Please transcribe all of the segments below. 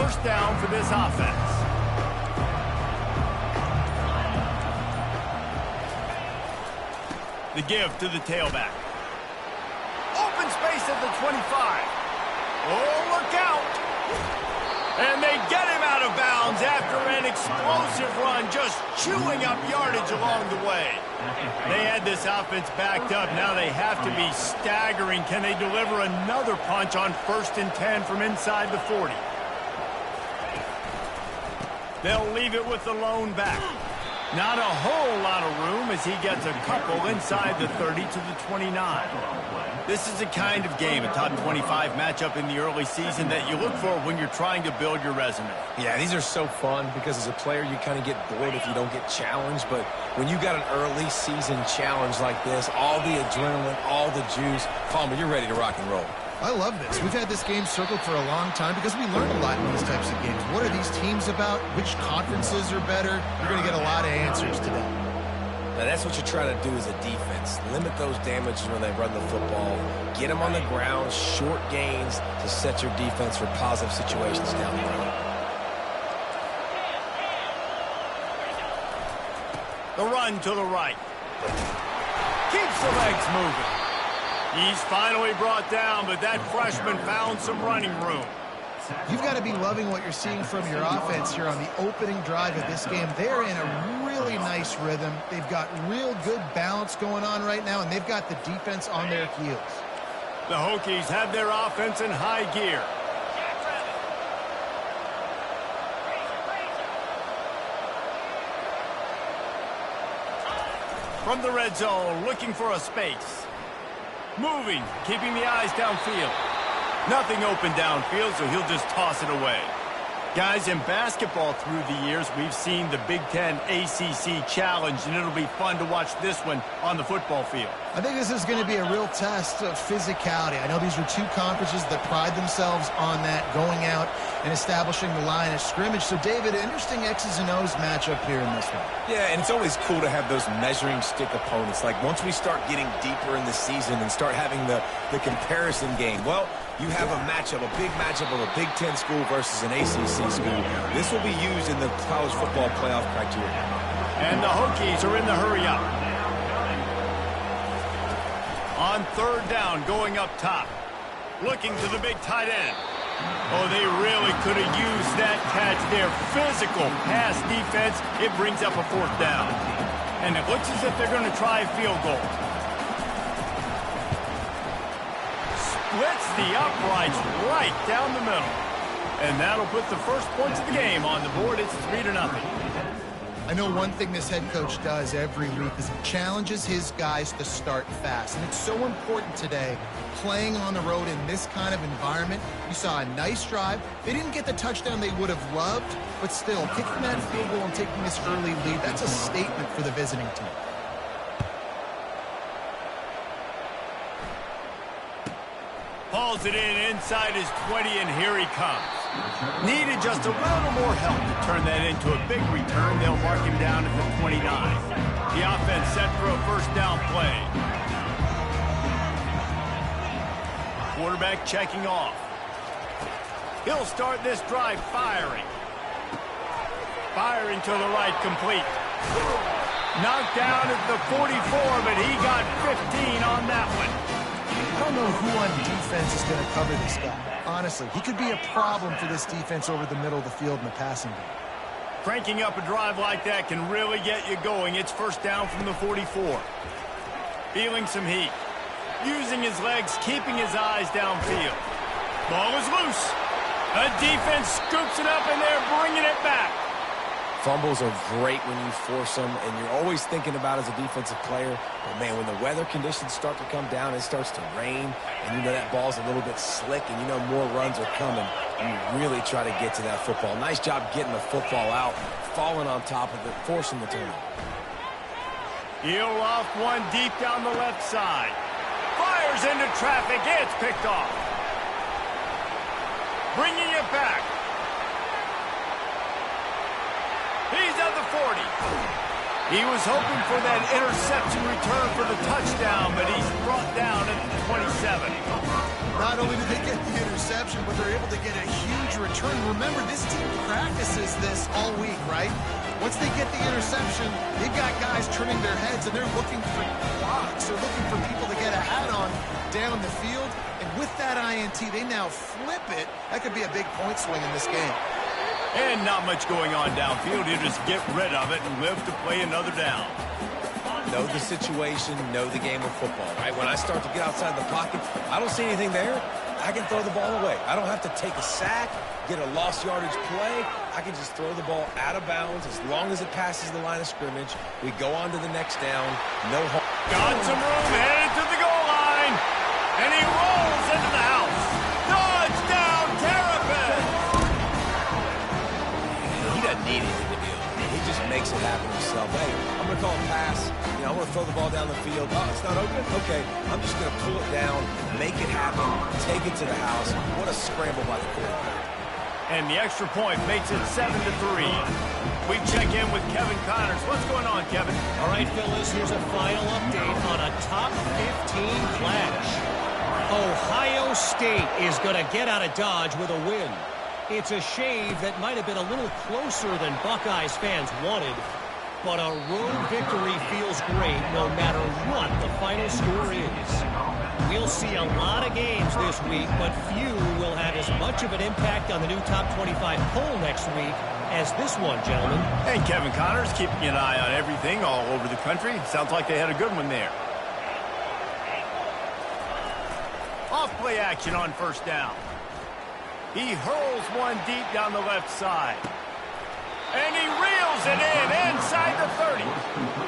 first down for this offense. The give to the tailback. Open space at the 25. Oh, look out. And they get him out of bounds after an explosive run, just chewing up yardage along the way. They had this offense backed up. Now they have to be staggering. Can they deliver another punch on 1st and 10 from inside the 40? They'll leave it with the lone back. Not a whole lot of room as he gets a couple inside the 30 to the 29. This is the kind of game, a top 25 matchup in the early season that you look for when you're trying to build your resume. Yeah, these are so fun because as a player you kind of get bored if you don't get challenged, but when you got an early season challenge like this, all the adrenaline, all the juice, Palmer, you're ready to rock and roll. I love this. We've had this game circled for a long time because we learn a lot in these types of games. What are these teams about? Which conferences are better? You're going to get a lot of answers today. Now that's what you're trying to do as a defense. Limit those damages when they run the football. Get them on the ground, short gains to set your defense for positive situations down the road. The run to the right. Keeps the legs moving. He's finally brought down, but that freshman found some running room. You've got to be loving what you're seeing from your offense here on the opening drive of this game. They're in a really nice rhythm. They've got real good balance going on right now, and they've got the defense on their heels. The Hokies have their offense in high gear. From the red zone, looking for a space. Moving, keeping the eyes downfield. Nothing open downfield, so he'll just toss it away. Guys, in basketball through the years, we've seen the Big Ten ACC Challenge, and it'll be fun to watch this one on the football field. I think this is going to be a real test of physicality. I know these are two conferences that pride themselves on that, going out and establishing the line of scrimmage. So, David, interesting X's and O's matchup here in this one. Yeah, and it's always cool to have those measuring stick opponents. Like, once we start getting deeper in the season and start having the comparison game, well, you have a matchup, a big matchup of a Big Ten school versus an ACC school. This will be used in the college football playoff criteria. And the Hokies are in the hurry up. On 3rd down, going up top. Looking to the big tight end. Oh, they really could have used that catch there. Physical pass defense. It brings up a 4th down. And it looks as if they're going to try a field goal. Splits the uprights right down the middle. And that'll put the first points of the game on the board. It's 3-0. I know one thing this head coach does every week is he challenges his guys to start fast. And it's so important today, playing on the road in this kind of environment. You saw a nice drive. They didn't get the touchdown they would have loved, but still, kicking that field goal and taking this early lead, that's a statement for the visiting team. Hauls it in inside his 20, and here he comes. Needed just a little more help to turn that into a big return. They'll mark him down at the 29. The offense set for a 1st down play. Quarterback checking off. He'll start this drive firing. Firing to the right, complete. Knocked down at the 44, but he got 15 on that one. I don't know who on defense is going to cover this guy. Honestly, he could be a problem for this defense over the middle of the field in the passing game. Cranking up a drive like that can really get you going. It's 1st down from the 44. Feeling some heat. Using his legs, keeping his eyes downfield. Ball is loose. A defense scoops it up, and they're bringing it back. Fumbles are great when you force them, and you're always thinking about as a defensive player, but man, when the weather conditions start to come down, it starts to rain, and you know that ball's a little bit slick, and you know more runs are coming, you really try to get to that football. Nice job getting the football out, falling on top of it, forcing the turnover. He'll off one deep down the left side. Fires into traffic. It's picked off. Bringing it back. He's at the 40. He was hoping for that interception return for the touchdown, but he's brought down at the 27. Not only did they get the interception, but they're able to get a huge return. Remember, this team practices this all week, right? Once they get the interception, they've got guys turning their heads, and they're looking for blocks. They're looking for people to get a hat on down the field. And with that INT, they now flip it. That could be a big point swing in this game. And not much going on downfield. You just get rid of it and live to play another down. Know the situation, know the game of football, right? When I start to get outside the pocket, I don't see anything there, I can throw the ball away. I don't have to take a sack, get a lost yardage play. I can just throw the ball out of bounds as long as it passes the line of scrimmage. We go on to the next down. No harm. Got some room, headed to the goal line. And he rolls into the house. Touchdown, Terrapin! He doesn't need anything to do. He just makes it happen himself. Hey, I'm going to call a pass. You know, I'm going to throw the ball down the field. Oh, it's not open? Okay. I'm just going to pull it down, make it happen, take it to the house. What a scramble by the quarterback. And the extra point makes it 7-3. We check in with Kevin Connors. What's going on, Kevin? All right, Phyllis, here's a final update on a top 15 clash. Ohio State is going to get out of Dodge with a win. It's a shave that might have been a little closer than Buckeyes fans wanted, but a road victory feels great no matter what the final score is. We'll see a lot of games this week, but few will have as much of an impact on the new top 25 poll next week as this one, gentlemen. And Kevin Connors keeping an eye on everything all over the country. Sounds like they had a good one there. Off-play action on first down. He hurls one deep down the left side. And he reels it in inside the 30.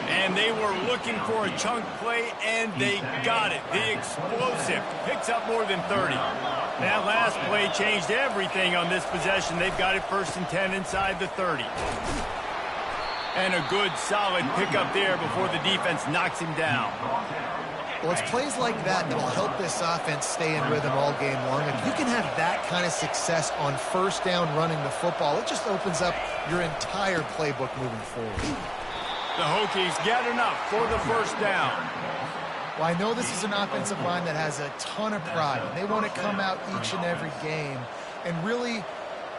And they were looking for a chunk play, and they got it. The explosive picks up more than 30. That last play changed everything on this possession. They've got it 1st and 10 inside the 30. And a good, solid pickup there before the defense knocks him down. Well, it's plays like that that will help this offense stay in rhythm all game long. If you can have that kind of success on first down running the football, it just opens up your entire playbook moving forward. The Hokies get enough for the first down. Well, I know this is an offensive line that has a ton of pride. And they want to come out each and every game and really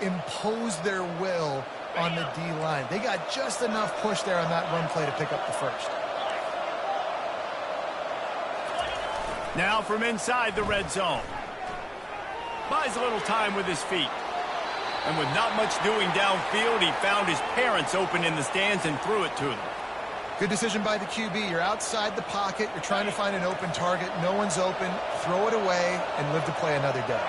impose their will on the D-line. They got just enough push there on that run play to pick up the first. Now from inside the red zone. Buys a little time with his feet. And with not much doing downfield, he found his parents open in the stands and threw it to them. Good decision by the QB. You're outside the pocket. You're trying to find an open target. No one's open. Throw it away and live to play another day.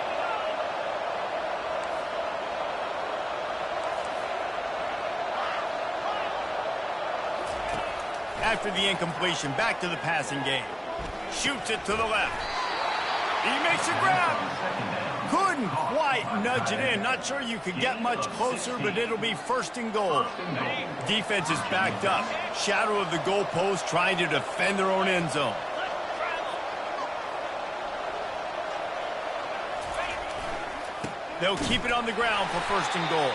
After the incompletion, back to the passing game. Shoots it to the left. He makes a grab. Couldn't quite nudge it in. Not sure you could get much closer, but it'll be 1st and goal. Defense is backed up. Shadow of the goalpost, trying to defend their own end zone. They'll keep it on the ground for 1st and goal.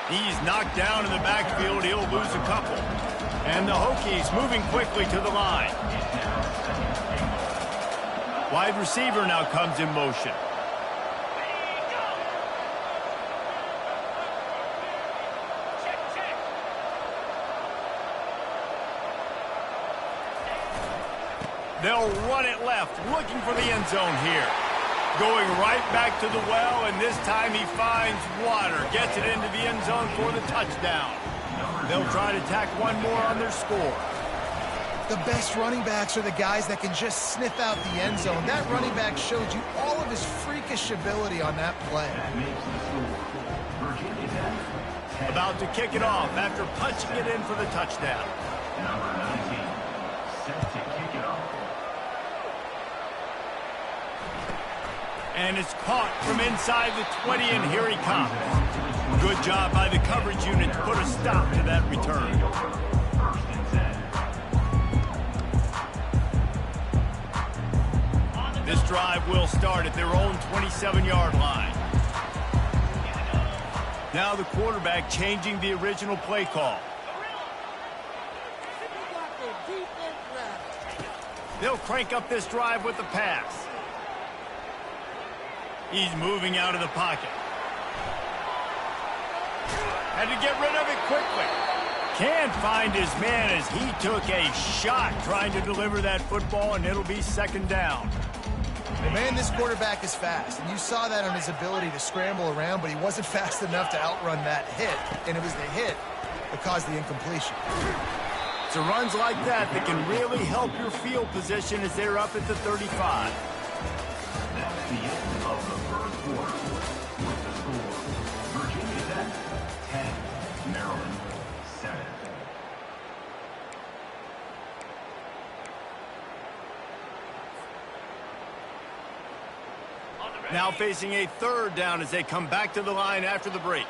He's knocked down in the backfield. He'll lose a couple. And the Hokies moving quickly to the line. Wide receiver now comes in motion. They'll run it left, looking for the end zone here. Going right back to the well, and this time he finds water. Gets it into the end zone for the touchdown. They'll try to tack one more on their score. The best running backs are the guys that can just sniff out the end zone. That running back showed you all of his freakish ability on that play. About to kick it off after punching it in for the touchdown. And it's caught from inside the 20, and here he comes. Good job by the coverage unit to put a stop to that return. This drive will start at their own 27-yard line. Now the quarterback changing the original play call. They'll crank up this drive with the pass. He's moving out of the pocket. Had to get rid of it quickly. Can't find his man as he took a shot trying to deliver that football, and it'll be second down. Man, this quarterback is fast, and you saw that on his ability to scramble around, but he wasn't fast enough to outrun that hit, and it was the hit that caused the incompletion. It's runs like that that can really help your field position as they're up at the 35. That's the end of the first quarter. With the score, Virginia Tech 10, Maryland 7. Now facing a third down as they come back to the line after the break.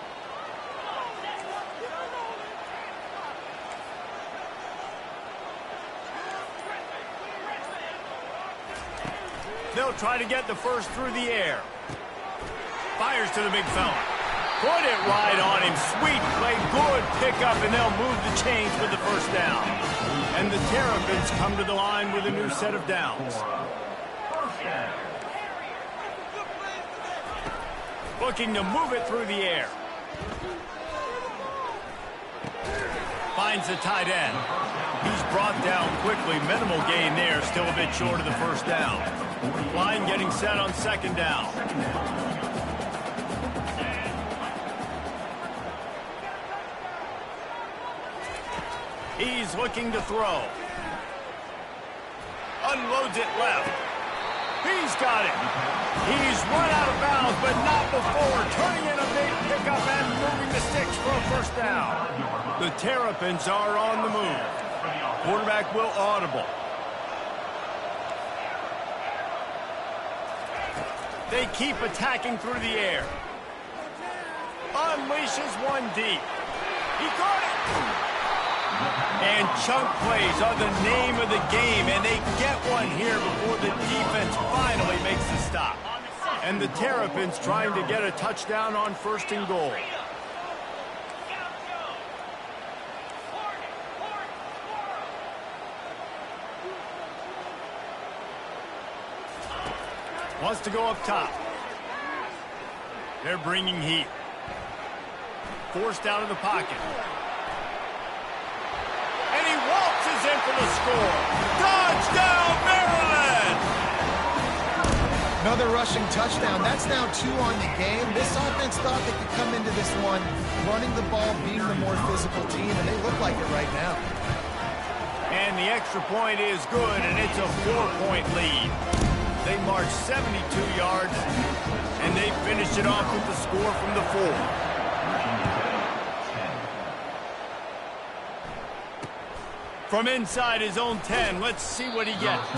They'll try to get the first through the air. Fires to the big fella. Put it right on him. Sweet play, good pickup, and they'll move the chains with the first down. And the Terrapins come to the line with a new set of downs. Looking to move it through the air. Finds the tight end. He's brought down quickly. Minimal gain there. Still a bit short of the first down. Line getting set on second down. He's looking to throw. Unloads it left. He's got it. He's run out of bounds, but not before. Turning in a big pickup and moving the sticks for a first down. The Terrapins are on the move. Quarterback will audible. They keep attacking through the air. Unleashes one deep. He got it. And chunk plays are the name of the game, and they get one here before the defense finally makes the stop. And the Terrapins trying to get a touchdown on first and goal. Wants to go up top. They're bringing heat. Forced out of the pocket. And he waltzes in for the score. Touchdown, Maryland! Another rushing touchdown. That's now 2 on the game. This offense thought they could come into this one running the ball, being the more physical team, and they look like it right now. And the extra point is good, and it's a 4-point lead. They march 72 yards, and they finish it off with the score from the 4. From inside his own 10, let's see what he gets.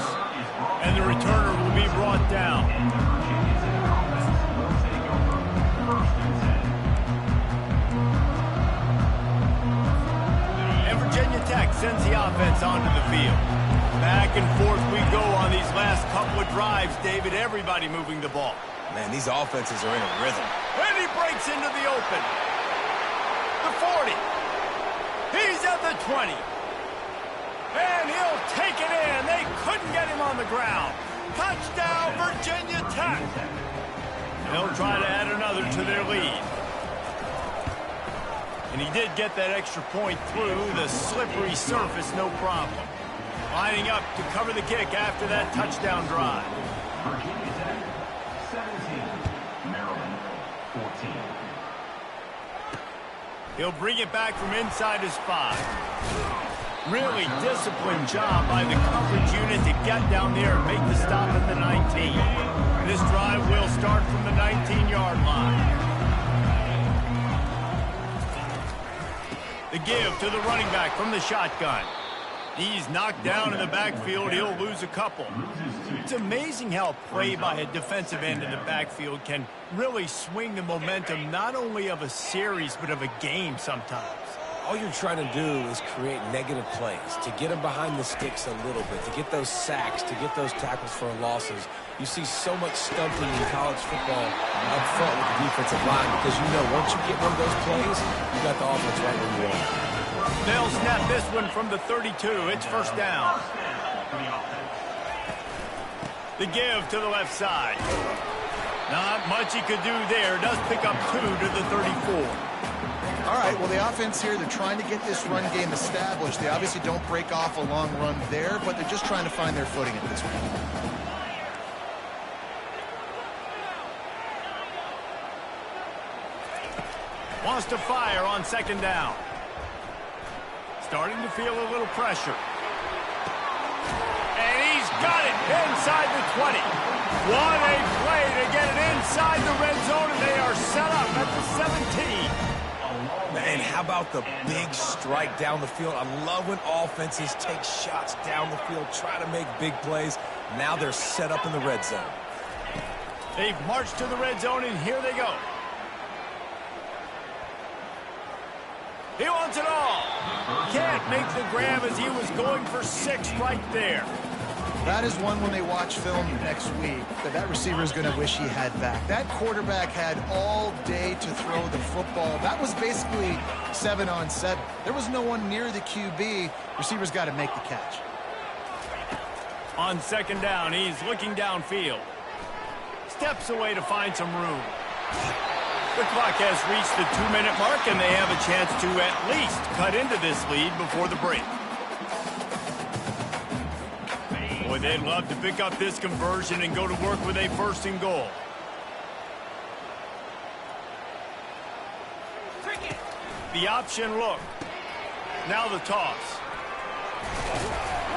And the returner will be brought down. And Virginia Tech sends the offense onto the field. Back and forth we go on these last couple of drives, David. Everybody moving the ball. Man, these offenses are in a rhythm. And he breaks into the open. The 40. He's at the 20. And he'll take it in. They couldn't get him on the ground. Touchdown, Virginia Tech. They'll try to add another to their lead. And he did get that extra point through the slippery surface, no problem. Lining up to cover the kick after that touchdown drive. Virginia Tech 17, Maryland 14. He'll bring it back from inside his 5. Really disciplined job by the coverage unit to get down there and make the stop at the 19. This drive will start from the 19-yard line. The give to the running back from the shotgun. He's knocked down in the backfield. He'll lose a couple. It's amazing how play by a defensive end in the backfield can really swing the momentum not only of a series but of a game sometimes. All you're trying to do is create negative plays, to get them behind the sticks a little bit, to get those sacks, to get those tackles for losses. You see so much stunting in college football up front with the defensive line because you know once you get one of those plays, you got the offense right where you want. They'll snap this one from the 32. It's first down. The give to the left side. Not much he could do there. Does pick up 2 to the 34. All right, well, the offense here, they're trying to get this run game established. They obviously don't break off a long run there, but they're just trying to find their footing at this point. Wants to fire on second down. Starting to feel a little pressure. And he's got it inside the 20. What a play to get it inside the red zone, and they are set up at the 17. Man, how about the big strike down the field? I love when offenses take shots down the field, try to make big plays. Now they're set up in the red zone. They've marched to the red zone, and here they go. He wants it all. Can't make the grab as he was going for 6 right there. That is one when they watch film next week that receiver is going to wish he had back. That quarterback had all day to throw the football. That was basically 7-on-7. There was no one near the QB. Receiver's got to make the catch. On second down, he's looking downfield. Steps away to find some room. The clock has reached the 2-minute mark, and they have a chance to at least cut into this lead before the break. Boy, they'd love to pick up this conversion and go to work with a 1st and goal. The option look. Now the toss.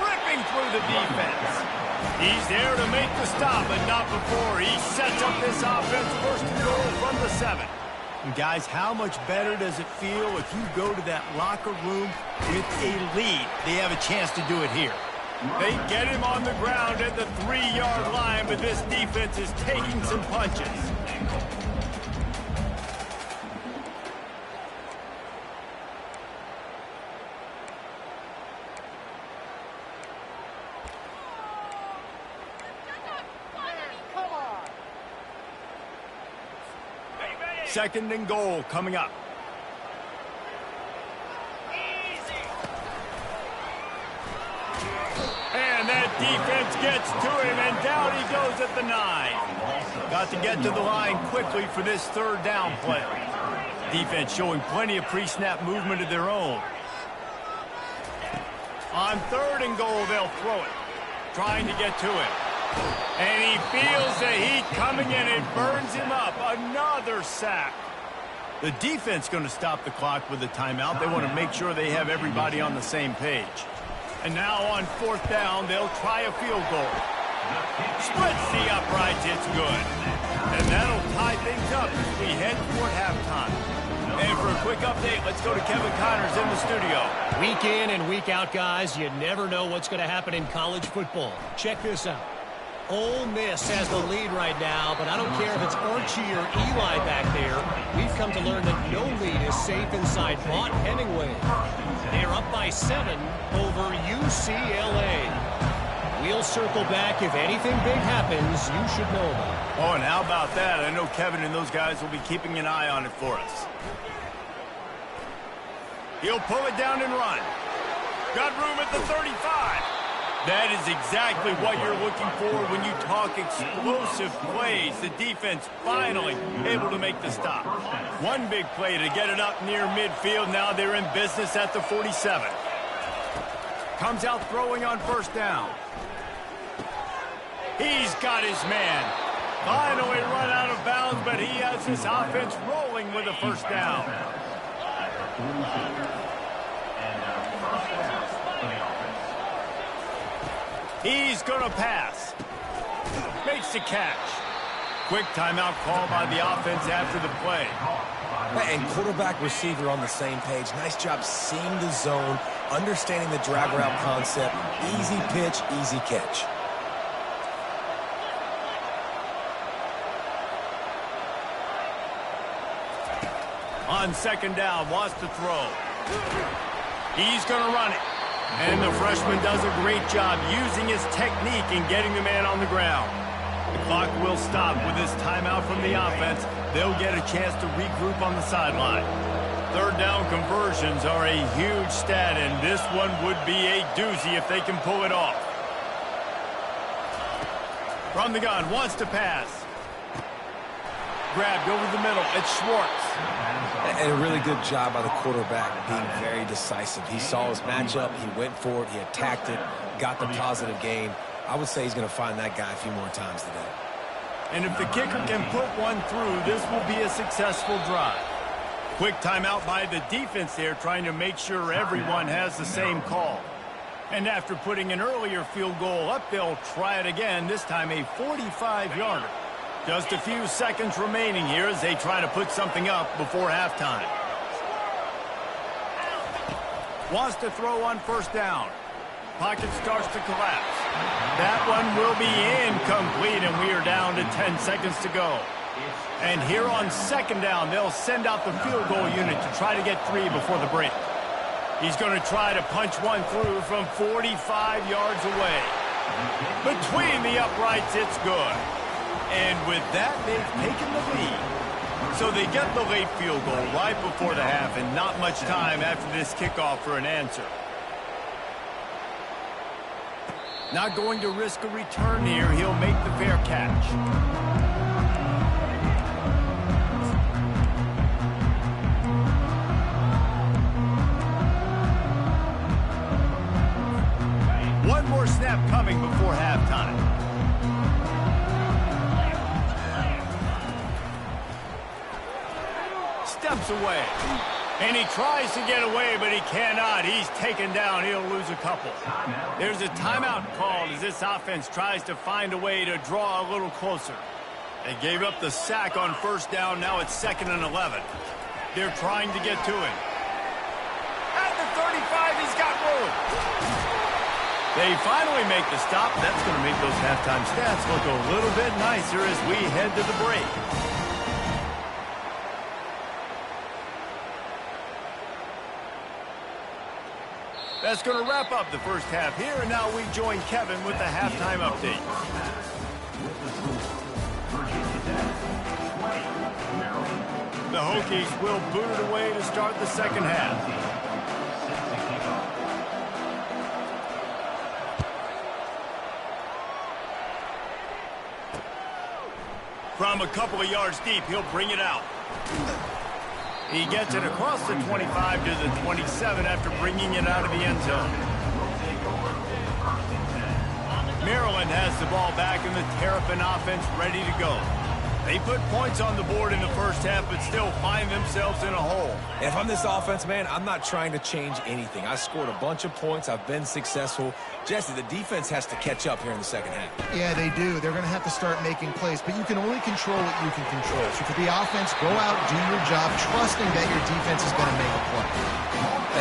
Ripping through the defense. He's there to make the stop, but not before he sets up this offense 1st and goal from the 7. And guys, how much better does it feel if you go to that locker room with a lead? They have a chance to do it here. They get him on the ground at the 3-yard line, but this defense is taking some punches. Second and goal coming up. And that defense gets to him, and down he goes at the 9. Got to get to the line quickly for this 3rd down play. Defense showing plenty of pre-snap movement of their own. On 3rd and goal, they'll throw it. Trying to get to it. And he feels the heat coming in. It burns him up. Another sack. The defense going to stop the clock with a timeout. They want to make sure they have everybody on the same page. And now on 4th down, they'll try a field goal. Splits the uprights. It's good. And that'll tie things up as we head toward halftime. And for a quick update, let's go to Kevin Connors in the studio. Week in and week out, guys, you never know what's going to happen in college football. Check this out. Ole Miss has the lead right now, but I don't care if it's Archie or Eli back there. We've come to learn that no lead is safe inside Vaught Hemingway. They're up by 7 over UCLA. We'll circle back. If anything big happens, you should know about it. Oh, and how about that? I know Kevin and those guys will be keeping an eye on it for us. He'll pull it down and run. Got room at the 35. That is exactly what you're looking for when you talk explosive plays. The defense finally able to make the stop. One big play to get it up near midfield. Now they're in business at the 47. Comes out throwing on 1st down. He's got his man. Finally run out of bounds, but he has this offense rolling with a 1st down. He's going to pass. Makes the catch. Quick timeout call by the offense after the play. And quarterback receiver on the same page. Nice job seeing the zone, understanding the drag route concept. Easy pitch, easy catch. On 2nd down, wants to throw. He's going to run it. And the freshman does a great job using his technique and getting the man on the ground. The clock will stop with this timeout from the offense. They'll get a chance to regroup on the sideline. 3rd down conversions are a huge stat, and this one would be a doozy if they can pull it off. From the gun, wants to pass. Grabbed over the middle. It's Schwartz. And a really good job by the quarterback being very decisive. He saw his matchup, he went for it, he attacked it, got the positive gain. I would say he's going to find that guy a few more times today. And if the kicker can put one through, this will be a successful drive. Quick timeout by the defense there, trying to make sure everyone has the same call. And after putting an earlier field goal up, they'll try it again, this time a 45-yarder. Just a few seconds remaining here as they try to put something up before halftime. Wants to throw on first down. Pocket starts to collapse. That one will be incomplete, and we are down to 10 seconds to go. And here on second down, they'll send out the field goal unit to try to get 3 before the break. He's going to try to punch one through from 45 yards away. Between the uprights, it's good. And with that, they've taken the lead. So they get the late field goal right before the half, and not much time after this kickoff for an answer. Not going to risk a return here. He'll make the fair catch. One more snap coming before halftime. Steps away. And he tries to get away, but he cannot. He's taken down. He'll lose a couple. There's a timeout called as this offense tries to find a way to draw a little closer. They gave up the sack on first down. Now it's 2nd and 11. They're trying to get to him. At the 35, he's got room. They finally make the stop. That's going to make those halftime stats look a little bit nicer as we head to the break. That's going to wrap up the first half here, and now we join Kevin with the halftime update. The Hokies will boot it away to start the second half. From a couple of yards deep, he'll bring it out. He gets it across the 25 to the 27 after bringing it out of the end zone. Maryland has the ball back in the Terrapin offense ready to go. They put points on the board in the first half, but still find themselves in a hole. If I'm this offense, man, I'm not trying to change anything. I scored a bunch of points. I've been successful. Jesse, the defense has to catch up here in the second half. Yeah, they do. They're going to have to start making plays, but you can only control what you can control. So for the offense, go out, do your job, trusting that your defense is going to make a play.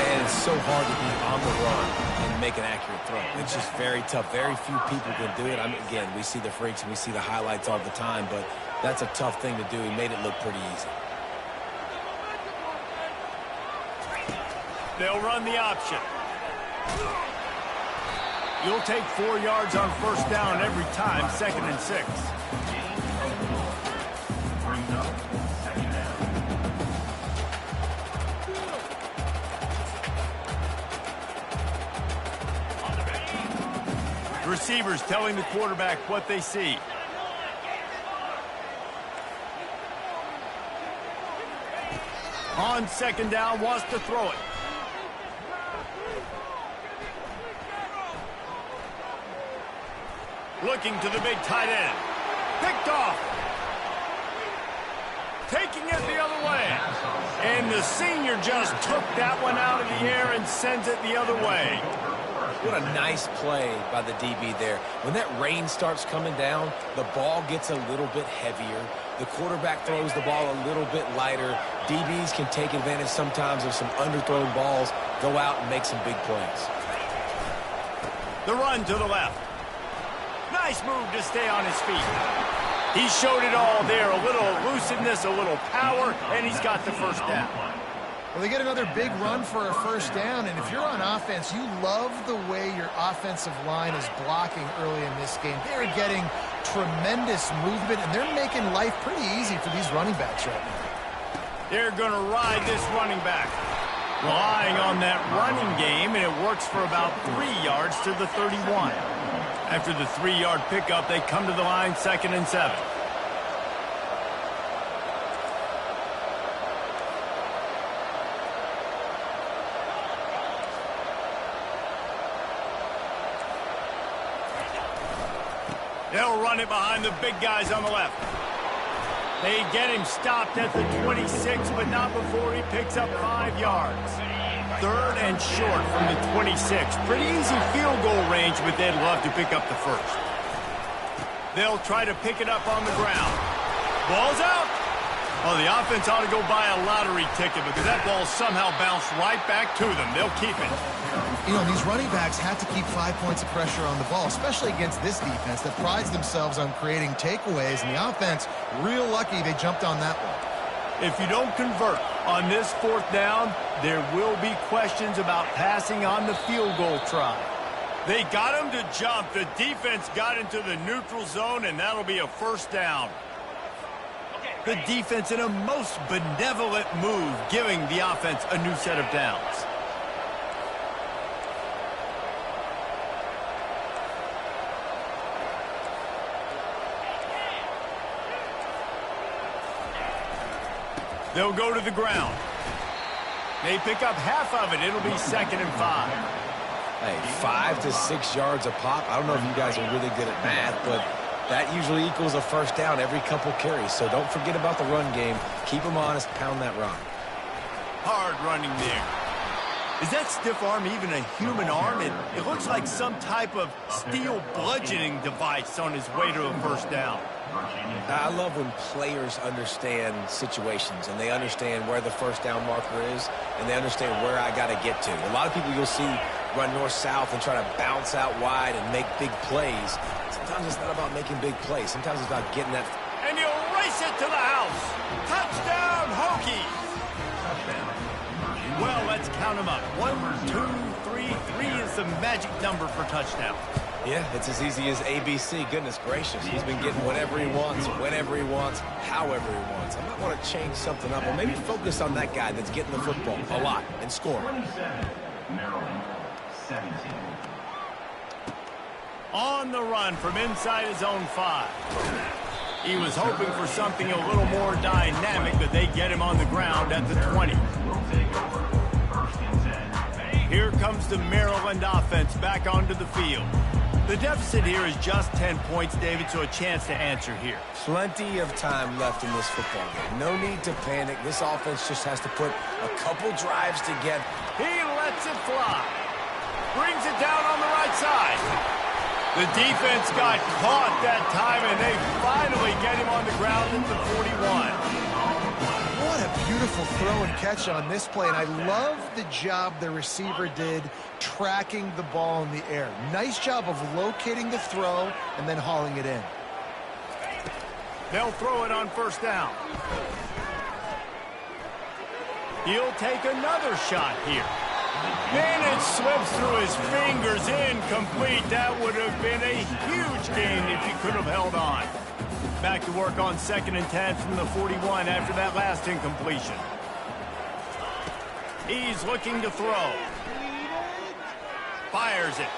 And it's so hard to be on the run and make an accurate throw. It's just very tough. Very few people can do it. I mean, again, we see the freaks and we see the highlights all the time, but that's a tough thing to do. He made it look pretty easy. They'll run the option. You'll take 4 yards on first down every time, 2nd and 6. Receivers telling the quarterback what they see. On second down, wants to throw it. Looking to the big tight end. Picked off. Taking it the other way. And the senior just took that one out of the air and sends it the other way. What a nice play by the DB there. When that rain starts coming down, the ball gets a little bit heavier. The quarterback throws the ball a little bit lighter. DBs can take advantage sometimes of some underthrown balls, go out and make some big plays. The run to the left. Nice move to stay on his feet. He showed it all there. A little elusiveness, a little power, and he's got the first down. Well, they get another big run for a first down, and if you're on offense, you love the way your offensive line is blocking early in this game. They're getting tremendous movement, and they're making life pretty easy for these running backs right now. They're going to ride this running back. Relying on that running game, and it works for about 3 yards to the 31. After the 3-yard pickup, they come to the line, 2nd and 7. They'll run it behind the big guys on the left. They get him stopped at the 26, but not before he picks up 5 yards. 3rd and short from the 26. Pretty easy field goal range, but they'd love to pick up the first. They'll try to pick it up on the ground. Ball's out. Oh, the offense ought to go buy a lottery ticket because that ball somehow bounced right back to them. They'll keep it. You know, these running backs have to keep 5 points of pressure on the ball, especially against this defense that prides themselves on creating takeaways. And the offense, real lucky they jumped on that one. If you don't convert on this 4th down, there will be questions about passing on the field goal try. They got him to jump. The defense got into the neutral zone, and that'll be a 1st down. The defense in a most benevolent move, giving the offense a new set of downs. They'll go to the ground. They pick up half of it. It'll be 2nd and 5. Hey, 5 to 6 yards a pop. I don't know if you guys are really good at math, but that usually equals a 1st down every couple carries. So don't forget about the run game. Keep them honest. Pound that rock. Hard running there. Is that stiff arm even a human arm? It looks like some type of steel bludgeoning device on his way to a 1st down. I love when players understand situations and they understand where the 1st down marker is and they understand where I got to get to. A lot of people you'll see run north-south and try to bounce out wide and make big plays. Sometimes it's not about making big plays. Sometimes it's about getting that. And he'll race it to the house. Touchdown, Hokies. Well, let's count them up. 1, 2, 3. 3 is the magic number for touchdown. Yeah, it's as easy as ABC. Goodness gracious. He's been getting whatever he wants, whenever he wants, however he wants. I might want to change something up or maybe focus on that guy that's getting the football a lot and scoring. 27, Maryland, 17. On the run from inside his own 5. He was hoping for something a little more dynamic, but they get him on the ground at the 20. Here comes the Maryland offense back onto the field. The deficit here is just 10 points, David, so a chance to answer here. Plenty of time left in this football game. No need to panic. This offense just has to put a couple drives together. He lets it fly. Brings it down on the right side. The defense got caught that time, and they finally get him on the ground at the 41. What a beautiful throw and catch on this play, and I love the job the receiver did tracking the ball in the air. Nice job of locating the throw and then hauling it in. They'll throw it on 1st down. He'll take another shot here. And it slips through his fingers, incomplete. That would have been a huge gain if he could have held on. Back to work on 2nd and 10 from the 41 after that last incompletion. He's looking to throw. Fires it.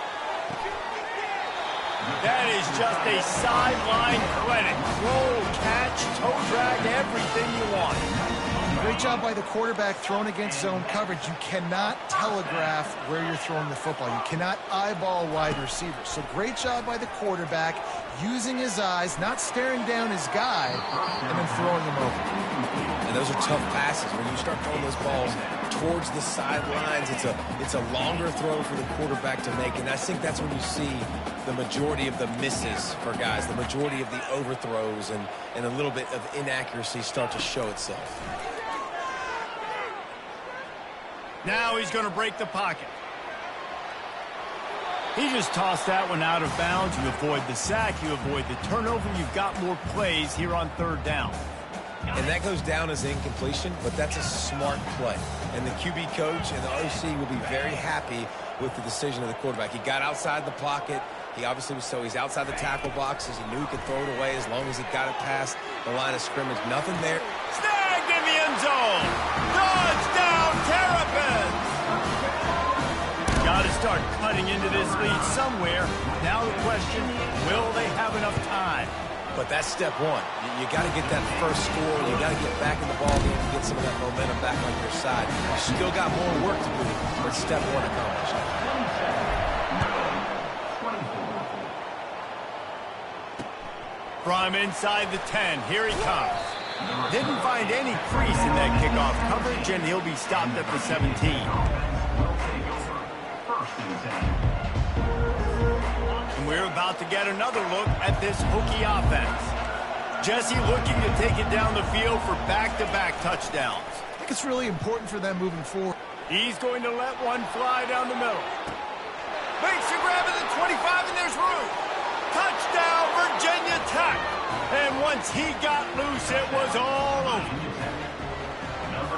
That is just a sideline clinic. Roll, catch, toe drag, everything you want. Great job by the quarterback throwing against zone coverage. You cannot telegraph where you're throwing the football. You cannot eyeball wide receivers. So great job by the quarterback using his eyes, not staring down his guy, and then throwing him over. And those are tough passes. When you start throwing those balls towards the sidelines, it's a longer throw for the quarterback to make. And I think that's when you see the majority of the misses for guys, the majority of the overthrows and a little bit of inaccuracy start to show itself. Now he's going to break the pocket. He just tossed that one out of bounds. You avoid the sack, you avoid the turnover. You've got more plays here on 3rd down. And that goes down as incompletion, but that's a smart play. And the QB coach and the OC will be very happy with the decision of the quarterback. He got outside the pocket. He obviously was he's outside the tackle boxes. He knew he could throw it away as long as he got it past the line of scrimmage. Nothing there. Snagged in the end zone. Touchdown, Terrapins. Got to start cutting into this lead somewhere. Now the question, will they have enough time? But that's step one. You got to get that first score. You got to get back in the ball game and get some of that momentum back on your side. You still got more work to do, but step one accomplished. From inside the 10, here he comes. Didn't find any crease in that kickoff coverage, and he'll be stopped at the 17. And we're about to get another look at this Hokie offense. Jesse looking to take it down the field for back-to-back touchdowns. I think it's really important for them moving forward. He's going to let one fly down the middle. Makes a grab at the 25, and there's room. Touchdown, Virginia Tech. And once he got loose, it was all over.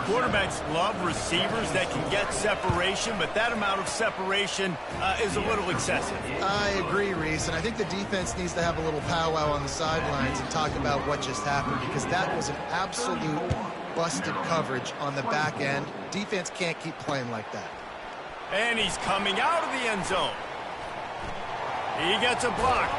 Quarterbacks love receivers that can get separation, but that amount of separation is a little excessive. I agree, Reese, and I think the defense needs to have a little powwow on the sidelines and talk about what just happened, because that was an absolute busted coverage on the back end. Defense can't keep playing like that. And he's coming out of the end zone. He gets a block.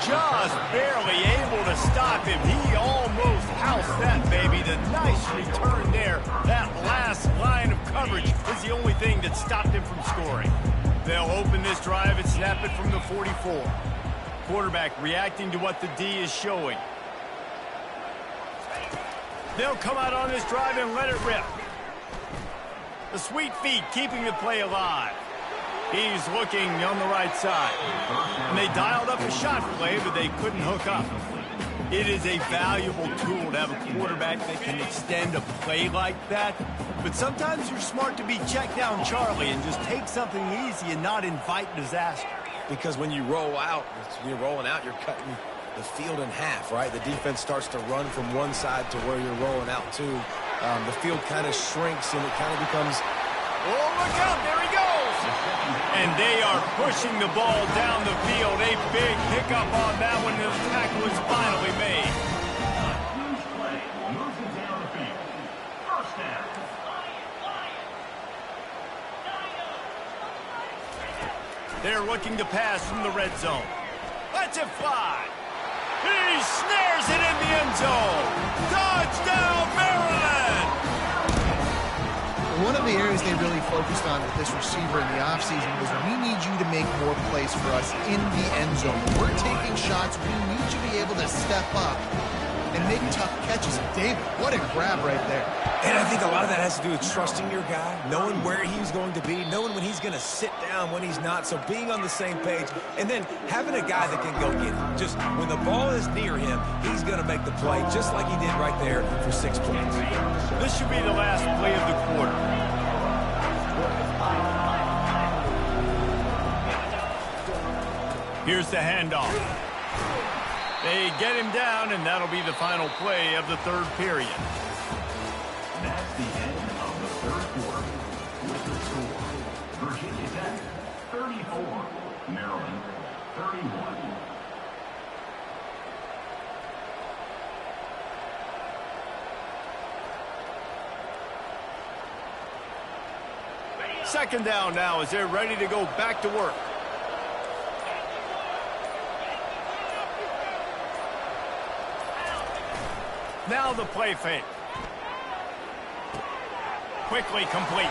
Just barely able to stop him. He almost housed that baby. The nice return there. That last line of coverage is the only thing that stopped him from scoring. They'll open this drive and snap it from the 44. Quarterback reacting to what the D is showing. They'll come out on this drive and let it rip. The sweet feet keeping the play alive. He's looking on the right side. And they dialed up a shot play, but they couldn't hook up. It is a valuable tool to have a quarterback that can extend a play like that. But sometimes you're smart to be check down Charlie and just take something easy and not invite disaster. Because when you roll out, when you're rolling out, you're cutting the field in half, right? The defense starts to run from one side to where you're rolling out to. The field kind of shrinks and it kind of becomes... Oh, look out, there he goes! And they are pushing the ball down the field. A big hiccup on that one, and the tackle is finally made. Huge play moves it down the field. First down. They're looking to pass from the red zone. Let's it fly. He snares it in the end zone. Touchdown, Maryland! One of the areas they really focused on with this receiver in the offseason was, we need you to make more plays for us in the end zone. We're taking shots. We need you to be able to step up and make tough catches. David, what a grab right there. And I think a lot of that has to do with trusting your guy, knowing where he's going to be, knowing when he's going to sit down, when he's not. So being on the same page, and then having a guy that can go get it. Just when the ball is near him, he's going to make the play, just like he did right there for 6 points. This should be the last play of the quarter. Here's the handoff. They get him down, and that'll be the final play of the third period. That's the end of the third quarter. With the score, Virginia Tech 34, Maryland 31. Second down now as they're ready to go back to work. Now the play fake. Quickly complete.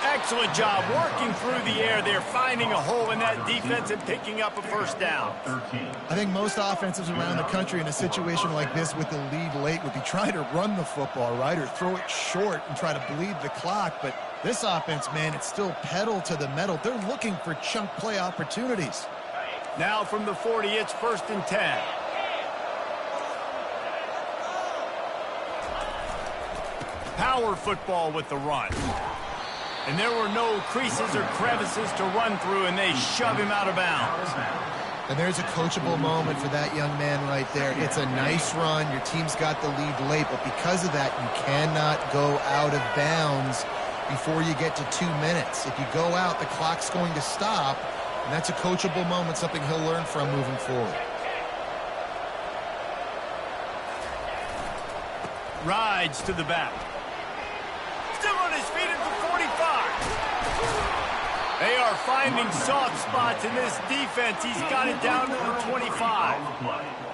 Excellent job working through the air. They're finding a hole in that defense and picking up a first down. I think most offenses around the country in a situation like this with the lead late would be trying to run the football, right, or throw it short and try to bleed the clock. But this offense, man, it's still pedal to the metal. They're looking for chunk play opportunities. Now from the 40, it's 1st and 10. Power football with the run. And there were no creases or crevices to run through, and they shove him out of bounds. And there's a coachable moment for that young man right there. It's a nice run. Your team's got the lead late, but because of that, you cannot go out of bounds before you get to 2 minutes. If you go out, the clock's going to stop, and that's a coachable moment, something he'll learn from moving forward. Rides to the back. Still on his feet at the 45. They are finding soft spots in this defense. He's got it down to the 25.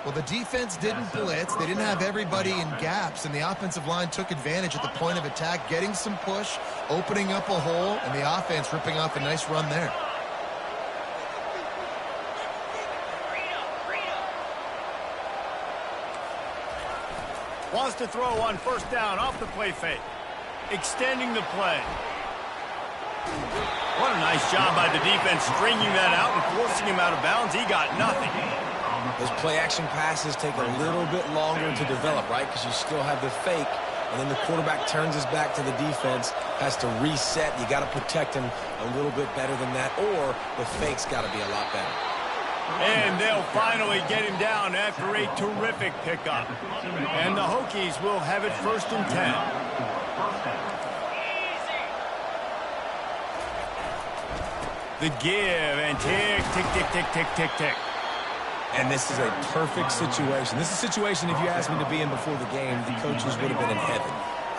Well, the defense didn't blitz. They didn't have everybody in gaps, and the offensive line took advantage at the point of attack, getting some push, opening up a hole, and the offense ripping off a nice run there. Wants to throw on first down off the play fake. Extending the play. What a nice job by the defense stringing that out and forcing him out of bounds. He got nothing. Those play-action passes take a little bit longer to develop, right? Because you still have the fake, and then the quarterback turns his back to the defense, has to reset. You got to protect him a little bit better than that, or the fake's got to be a lot better. And they'll finally get him down after a terrific pickup. And the Hokies will have it 1st and 10. The give and tick, tick, tick, tick, tick, tick, tick. And this is a perfect situation. This is a situation, if you asked me to be in before the game, the coaches would have been in heaven.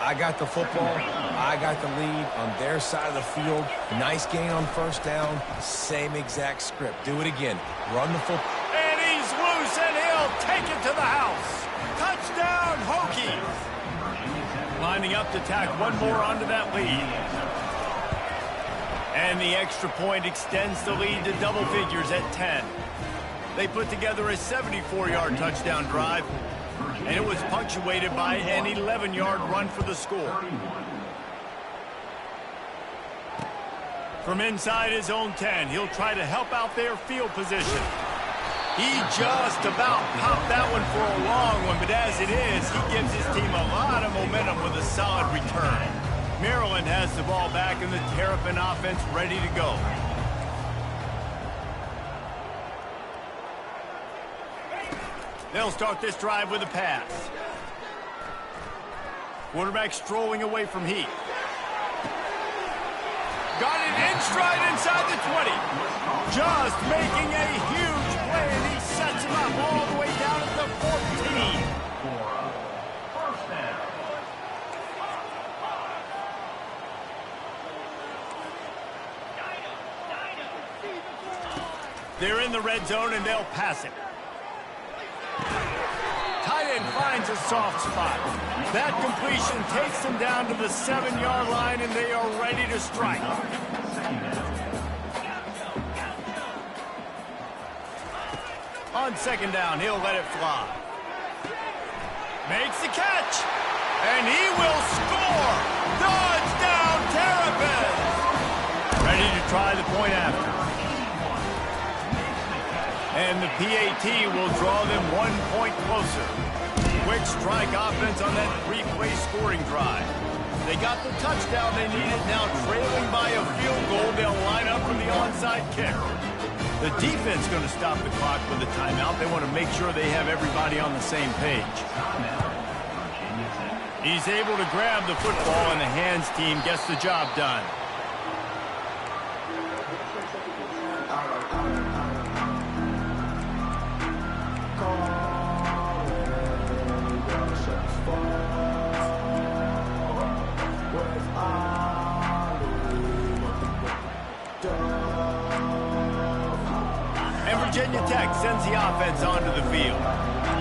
I got the football. I got the lead on their side of the field. Nice gain on first down. Same exact script. Do it again. Run the football. And he's loose, and he'll take it to the house. Touchdown, Hokies. Lining up to tack one more onto that lead. And the extra point extends the lead to double figures at 10. They put together a 74-yard touchdown drive, and it was punctuated by an 11-yard run for the score. From inside his own 10, he'll try to help out their field position. He just about popped that one for a long one, but as it is, he gives his team a lot of momentum with a solid return. Maryland has the ball back and the Terrapin offense ready to go. They'll start this drive with a pass. Quarterback strolling away from Heath. Got it in stride inside the 20. Just making a huge play, and he sets him up all the way down at the 14. They're in the red zone, and they'll pass it. Tight end finds a soft spot. That completion takes them down to the 7-yard line, and they are ready to strike. On second down, he'll let it fly. Makes the catch, and he will score. Touchdown, Terrapins! Ready to try the point after. And the PAT will draw them 1 point closer. Quick strike offense on that 3-play scoring drive. They got the touchdown they needed. Now trailing by a field goal, they'll line up for the onside kick. The defense going to stop the clock with a timeout. They want to make sure they have everybody on the same page. He's able to grab the football, and the hands team gets the job done. Virginia Tech sends the offense onto the field.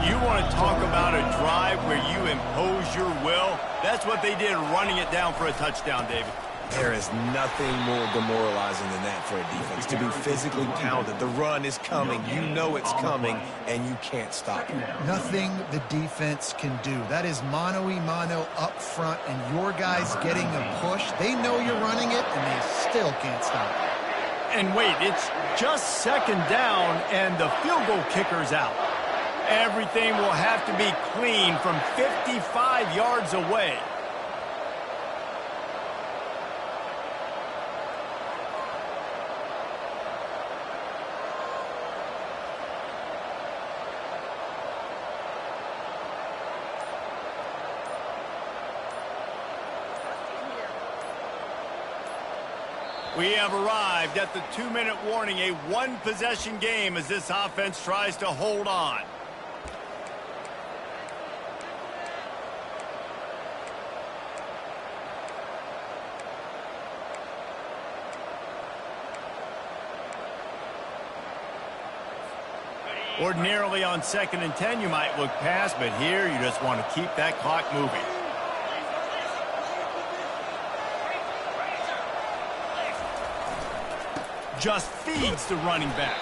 You want to talk about a drive where you impose your will? That's what they did, running it down for a touchdown, David. There is nothing more demoralizing than that for a defense, to be physically pounded. The run is coming. You know it's coming, and you can't stop it. Nothing the defense can do. That is mano-a-mano up front, and your guys getting a push. They know you're running it, and they still can't stop it. And wait, it's just second down, and the field goal kicker's out. Everything will have to be clean from 55 yards away. We have arrived at the 2-minute warning, a one-possession game as this offense tries to hold on. Ordinarily on 2nd and 10, you might look past, but here you just want to keep that clock moving. Just feeds the running back.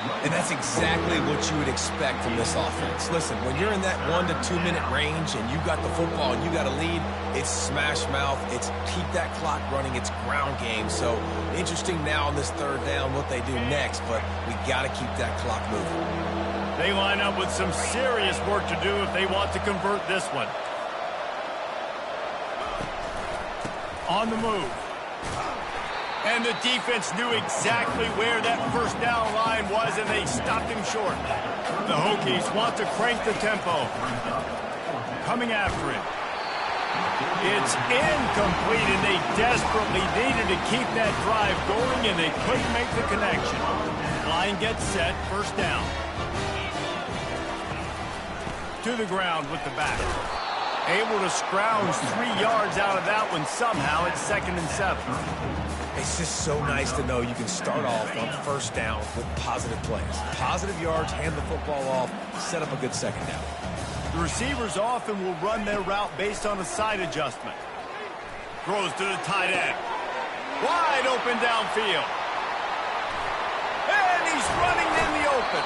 And that's exactly what you would expect from this offense. Listen, when you're in that 1 to 2 minute range and you got the football and you got a lead, it's smash mouth, it's keep that clock running, it's ground game. So interesting now on this third down what they do next, but we got to keep that clock moving. They line up with some serious work to do if they want to convert this one. On the move. And the defense knew exactly where that first down line was, and they stopped him short. The Hokies want to crank the tempo. Coming after it. It's incomplete, and they desperately needed to keep that drive going, and they couldn't make the connection. Line gets set, first down. To the ground with the back. Able to scrounge 3 yards out of that one somehow. It's 2nd and 7. It's just so nice to know you can start off on first down with positive plays. Positive yards, hand the football off, set up a good second down. The receivers often will run their route based on a side adjustment. Throws to the tight end. Wide open downfield. And he's running in the open.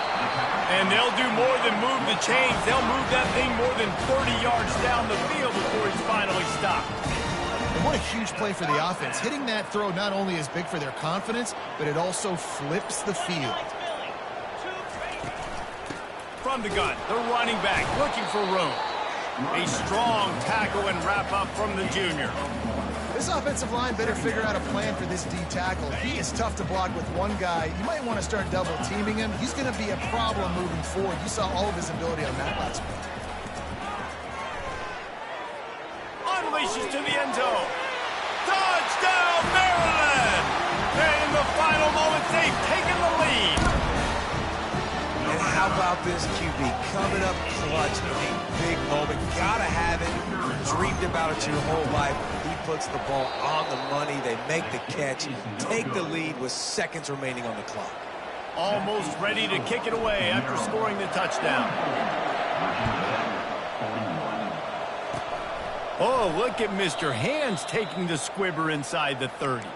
And they'll do more than move the chains. They'll move that thing more than 30 yards down the field before he's finally stopped. And what a huge play for the offense. Hitting that throw not only is big for their confidence, but it also flips the field. From the gun, the running back looking for room. A strong tackle and wrap up from the junior. This offensive line better figure out a plan for this D tackle. He is tough to block with one guy. You might want to start double teaming him. He's going to be a problem moving forward. You saw all of his ability on that last one. Unleashes to the end zone. Touchdown, Maryland! And in the final moments, they've taken the lead. And how about this QB coming up clutch in a big moment? Gotta have it. Dreamed about it your whole life. He puts the ball on the money. They make the catch. Take the lead with seconds remaining on the clock. Almost ready to kick it away after scoring the touchdown. Oh, look at Mr. Hands taking the squibber inside the 30.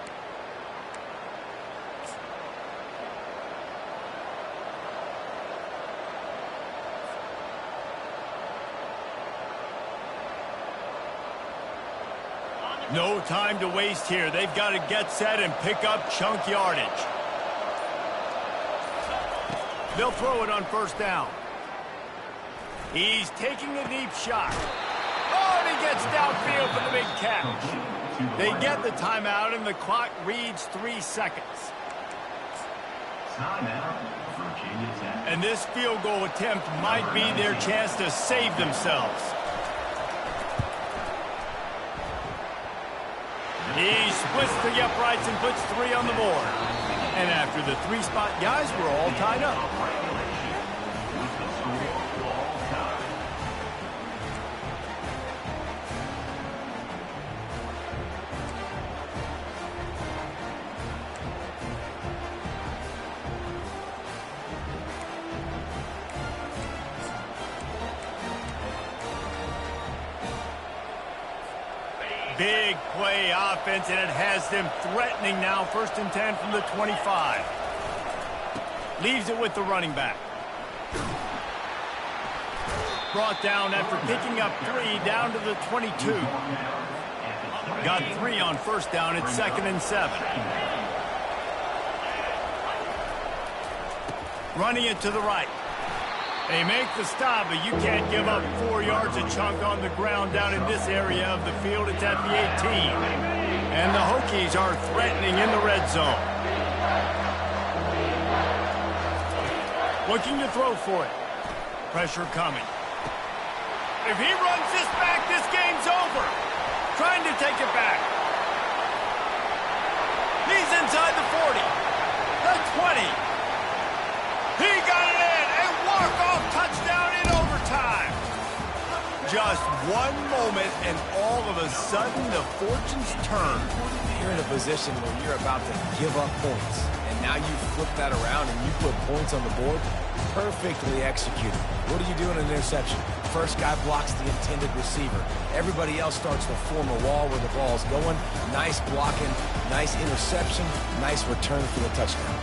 No time to waste here. They've got to get set and pick up chunk yardage. They'll throw it on first down. He's taking a deep shot. Oh, and he gets downfield for the big catch. They get the timeout, and the clock reads 3 seconds. And this field goal attempt might be their chance to save themselves. He splits the uprights and puts 3 on the board. And after the 3-spot guys, we're all tied up. Big play offense, and it has them threatening now. 1st and 10 from the 25. Leaves it with the running back. Brought down after picking up 3 down to the 22. Got 3 on first down. It's 2nd and 7. Running it to the right. They make the stop, but you can't give up 4 yards a chunk on the ground down in this area of the field. It's at the 18. And the Hokies are threatening in the red zone. Looking to throw for it. Pressure coming. If he runs this back, this game's over. Trying to take it back. He's inside the 40. The 20. He got it in. Walk-off touchdown in overtime. Just one moment, and all of a sudden, the fortunes turn. You're in a position where you're about to give up points, and now you flip that around and you put points on the board. Perfectly executed. What do you do in an interception? First guy blocks the intended receiver. Everybody else starts to form a wall where the ball's going. Nice blocking, nice interception, nice return for the touchdown.